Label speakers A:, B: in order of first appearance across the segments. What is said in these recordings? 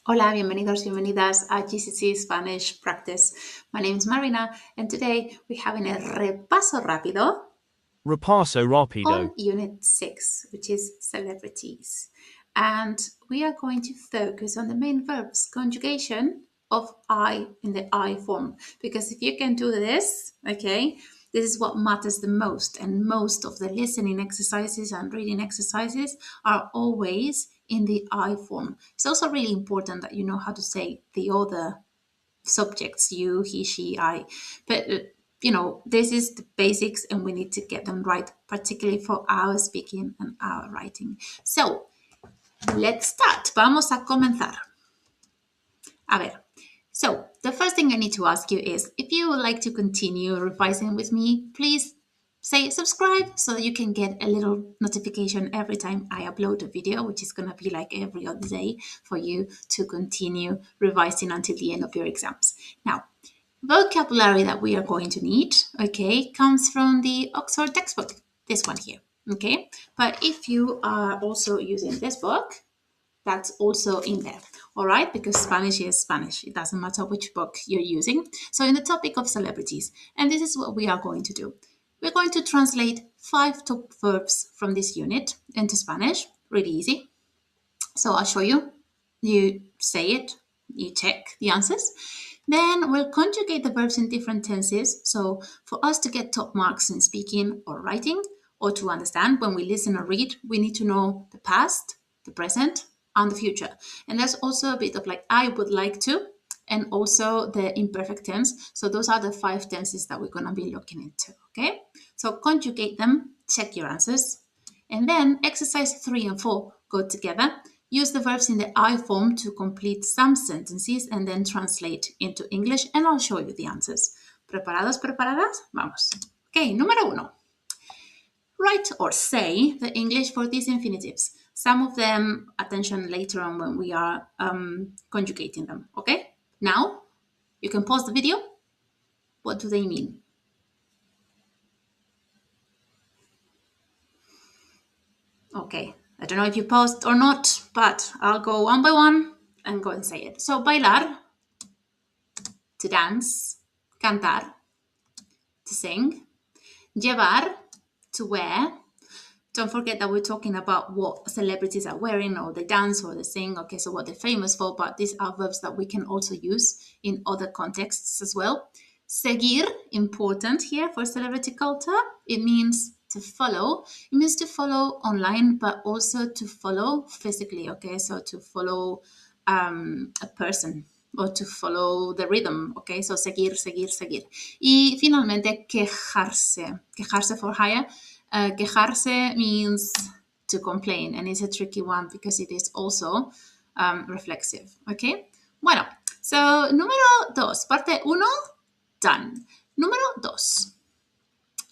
A: Hola, bienvenidos, bienvenidas a GCSE Spanish Practice. My name is Marina, and today we're having a repaso rápido
B: Repaso rapido.
A: on Unit 6, which is celebrities. And we are going to focus on the main verbs, conjugation of I in the I form. Because if you can do this, okay, this is what matters the most. And most of the listening exercises and reading exercises are always in the I form. It's also really important that you know how to say the other subjects, you, he, she, I. But this is the basics and we need to get them right, particularly for our speaking and our writing. So, let's start. Vamos a comenzar. A ver. So, the first thing I need to ask you is, if you would like to continue revising with me, please say subscribe so that you can get a little notification every time I upload a video, which is going to be like every other day for you to continue revising until the end of your exams. Now, vocabulary that we are going to need, okay, comes from the Oxford textbook, this one here, okay? But if you are also using this book, that's also in there, all right? Because Spanish is Spanish. It doesn't matter which book you're using. So in the topic of celebrities, and this is what we are going to do. We're going to translate 5 top verbs from this unit into Spanish, really easy. So I'll show you. You say it, you check the answers. Then we'll conjugate the verbs in different tenses. So for us to get top marks in speaking or writing, or to understand when we listen or read, we need to know the past, the present, and the future. And there's also a bit of like, I would like to, and also the imperfect tense. So those are the 5 tenses that we're going to be looking into, okay? So conjugate them, check your answers. And then exercise 3 and 4 go together. Use the verbs in the I form to complete some sentences and then translate into English, and I'll show you the answers. ¿Preparados, preparadas? Vamos. Okay, número 1. Write or say the English for these infinitives. Some of them, attention later on when we are conjugating them, okay? Now, you can pause the video. What do they mean? Okay, I don't know if you paused or not, but I'll go one by one and go and say it. So, bailar, to dance, cantar, to sing, llevar, to wear. Don't forget that we're talking about what celebrities are wearing, or they dance or they sing. Okay, so what they're famous for, but these are verbs that we can also use in other contexts as well. Seguir, important here for celebrity culture. It means to follow. It means to follow online, but also to follow physically. Okay, so to follow a person or to follow the rhythm. Okay, so seguir, seguir, seguir. Y finalmente, quejarse. Quejarse for hire. Quejarse means to complain, and it's a tricky one because it is also reflexive. Okay, bueno, so número 2, parte 1, done. Número 2.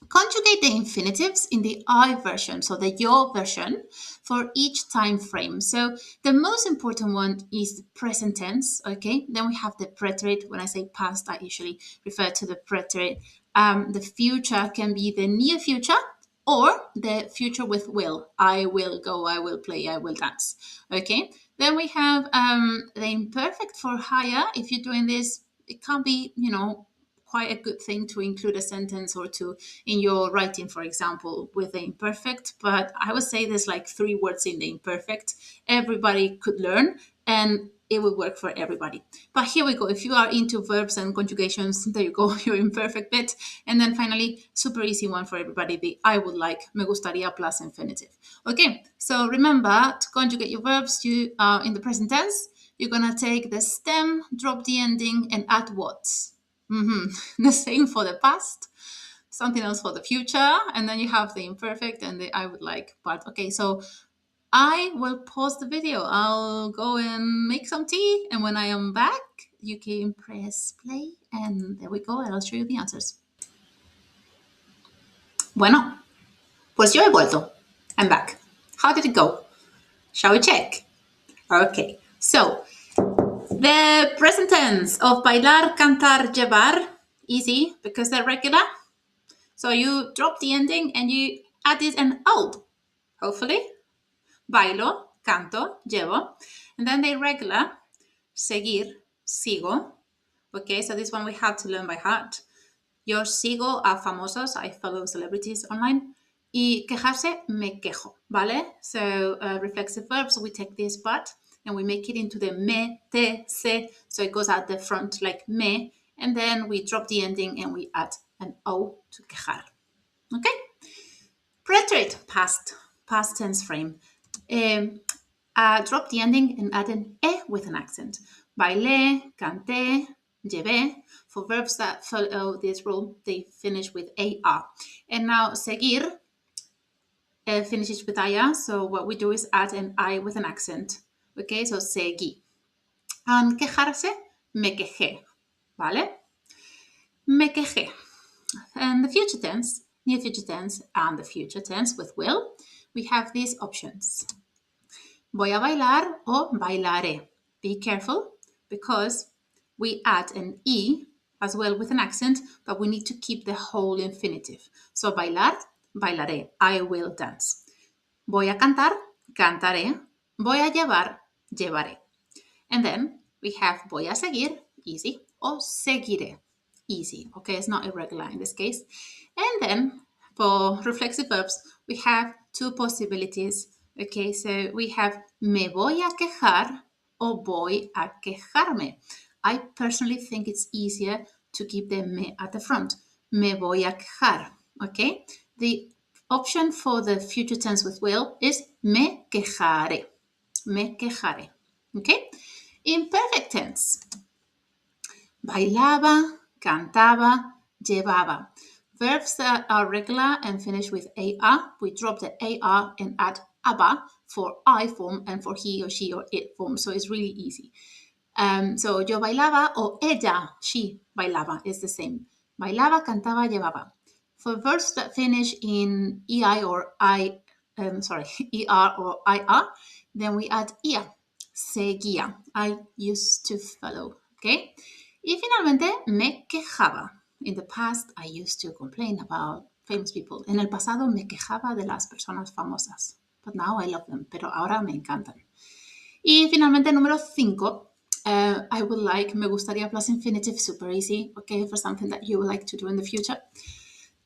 A: Conjugate the infinitives in the I version, so the yo version, for each time frame. So the most important one is the present tense, okay? Then we have the preterite. When I say past, I usually refer to the preterite. The future can be the near future or the future with will. I will go, I will play, I will dance, okay? Then we have the imperfect for hire. If you're doing this, it can be, quite a good thing to include a sentence or two in your writing, for example, with the imperfect. But I would say there's like 3 words in the imperfect. Everybody could learn and it would work for everybody. But here we go. If you are into verbs and conjugations, there you go, your imperfect bit. And then finally, super easy one for everybody, the I would like, me gustaría plus infinitive. Okay, so remember to conjugate your verbs you in the present tense. You're going to take the stem, drop the ending, and add what? The same for the past, something else for the future, and then you have the imperfect and the I would like part. Okay, so I will pause the video. I'll go and make some tea, and when I am back, you can press play, and there we go, and I'll show you the answers. Bueno, pues yo he vuelto. I'm back. How did it go? Shall we check? Okay, so the present tense of bailar, cantar, llevar, easy because they're regular. So you drop the ending and you added an old, hopefully. Bailo, canto, llevo. And then the irregular. seguir, sigo. Okay, so this one we have to learn by heart. Yo sigo a famosos, I follow celebrities online. Y quejarse, me quejo, ¿vale? So reflexive verbs, we take this part and we make it into the me, te, se. So it goes at the front like me. And then we drop the ending and we add an O to quejar. Okay? Preterite, past tense frame. Drop the ending and add an E with an accent. Bailé, canté, llevé. For verbs that follow this rule, they finish with AR. And now seguir finishes with IA. So what we do is add an I with an accent. Okay, so seguí. And quejarse, me quejé. ¿Vale? Me quejé. And the future tense, near future tense, and the future tense with will, we have these options. Voy a bailar o bailaré. Be careful because we add an E as well with an accent, but we need to keep the whole infinitive. So bailar, bailaré. I will dance. Voy a cantar, cantaré. Voy a llevar, llevaré. And then we have voy a seguir, easy, or seguiré, easy. Okay, it's not irregular in this case. And then for reflexive verbs, we have two possibilities. Okay, so we have me voy a quejar or voy a quejarme. I personally think it's easier to keep the me at the front. Me voy a quejar. Okay, the option for the future tense with will is me quejaré. Me quejaré. Okay, imperfect tense. Bailaba, cantaba, llevaba. Verbs that are regular and finish with AR, we drop the AR and add aba for I form and for he or she or it form. So it's really easy. So yo bailaba or ella, she bailaba is the same. Bailaba, cantaba, llevaba. For verbs that finish in EI or ER or IR, then we add ia. Seguía. I used to follow. Okay. Y finalmente me quejaba. In the past, I used to complain about famous people. En el pasado me quejaba de las personas famosas. But now I love them. Pero ahora me encantan. Y finalmente, número 5. I would like, me gustaría plus infinitive, super easy, okay, for something that you would like to do in the future.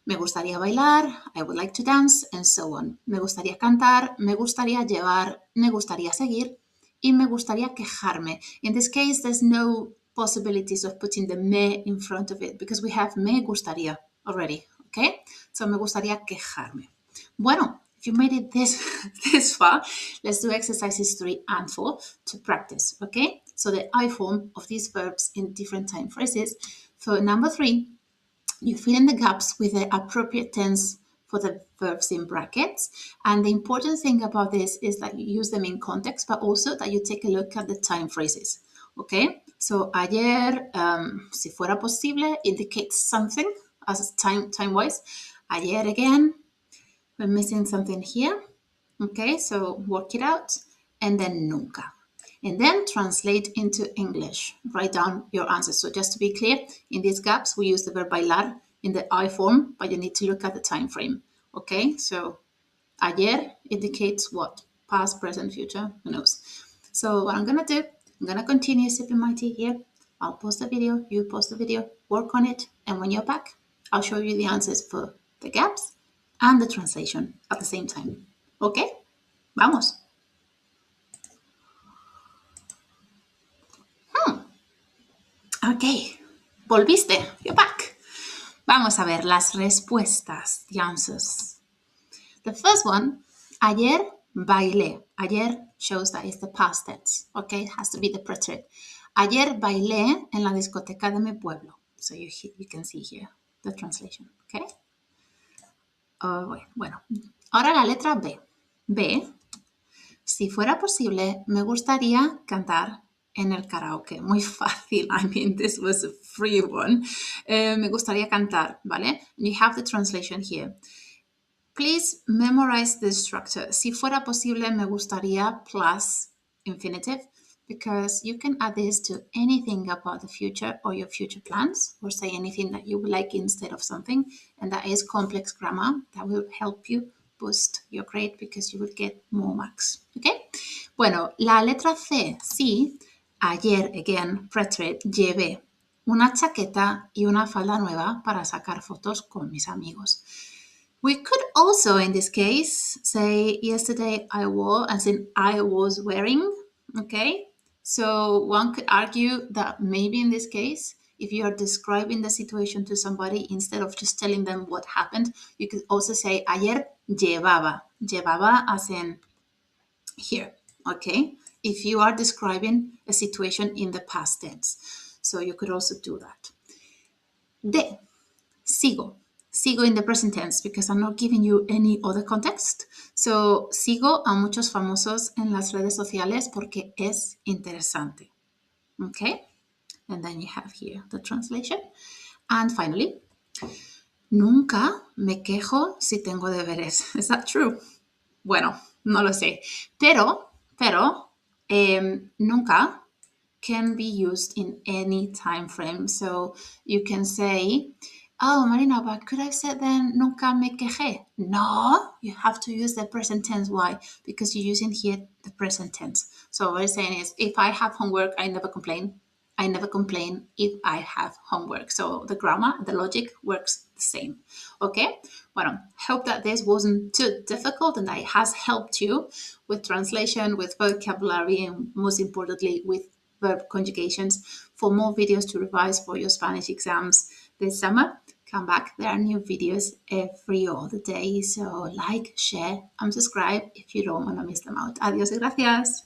A: Me gustaría bailar, I would like to dance, and so on. Me gustaría cantar, me gustaría llevar, me gustaría seguir, y me gustaría quejarme. In this case, there's no possibilities of putting the me in front of it because we have me gustaría already, okay? So me gustaría quejarme. Bueno, if you made it this far, let's do exercises 3 and 4 to practice, okay? So the I form of these verbs in different time phrases. For number 3, you fill in the gaps with the appropriate tense for the verbs in brackets. And the important thing about this is that you use them in context, but also that you take a look at the time phrases. Okay? So ayer, si fuera posible, indicates something as time-wise. Ayer again, we're missing something here. Okay, so work it out. And then nunca. And then translate into English. Write down your answers. So just to be clear, in these gaps, we use the verb bailar in the I form, but you need to look at the time frame. Okay, so ayer indicates what? Past, present, future, who knows? So what I'm going to do, I'm going to continue sipping my tea here. I'll pause the video, you pause the video, work on it, and when you're back, I'll show you the answers for the gaps and the translation at the same time. Okay? Vamos. Ok, volviste, you're back. Vamos a ver las respuestas, the answers. The first one, ayer bailé. Ayer shows that it's the past tense, okay? It has to be the preterite. Ayer bailé en la discoteca de mi pueblo. So you can see here the translation, okay? Bueno, ahora la letra B. B, si fuera posible, me gustaría cantar en el karaoke. Muy fácil. I mean, this was a free one. Me gustaría cantar, ¿vale? You have the translation here. Please memorize the structure. Si fuera posible, me gustaría plus infinitive because you can add this to anything about the future or your future plans or say anything that you would like instead of something. And that is complex grammar. That will help you boost your grade because you will get more marks. Okay? Bueno, la letra C, sí, Ayer, again, portrait, llevé una chaqueta y una falda nueva para sacar fotos con mis amigos. We could also, in this case, say yesterday I wore, as in I was wearing, okay? So one could argue that maybe in this case, if you are describing the situation to somebody, instead of just telling them what happened, you could also say ayer llevaba. Llevaba as in here, okay? If you are describing a situation in the past tense. So you could also do that. De, sigo. Sigo in the present tense because I'm not giving you any other context. So sigo a muchos famosos en las redes sociales porque es interesante. Okay? And then you have here the translation. And finally, nunca me quejo si tengo deberes. Is that true? Bueno, no lo sé. Pero, nunca can be used in any time frame. So you can say, oh, Marina, but could I have said then nunca me quejé? No, you have to use the present tense. Why? Because you're using here the present tense. So what I'm saying is, if I have homework, I never complain. I never complain if I have homework. So the grammar, the logic works the same. Okay? Well, hope that this wasn't too difficult and that it has helped you with translation, with vocabulary, and most importantly, with verb conjugations. For more videos to revise for your Spanish exams this summer, come back. There are new videos every other day. So like, share, and subscribe if you don't want to miss them out. Adiós y gracias.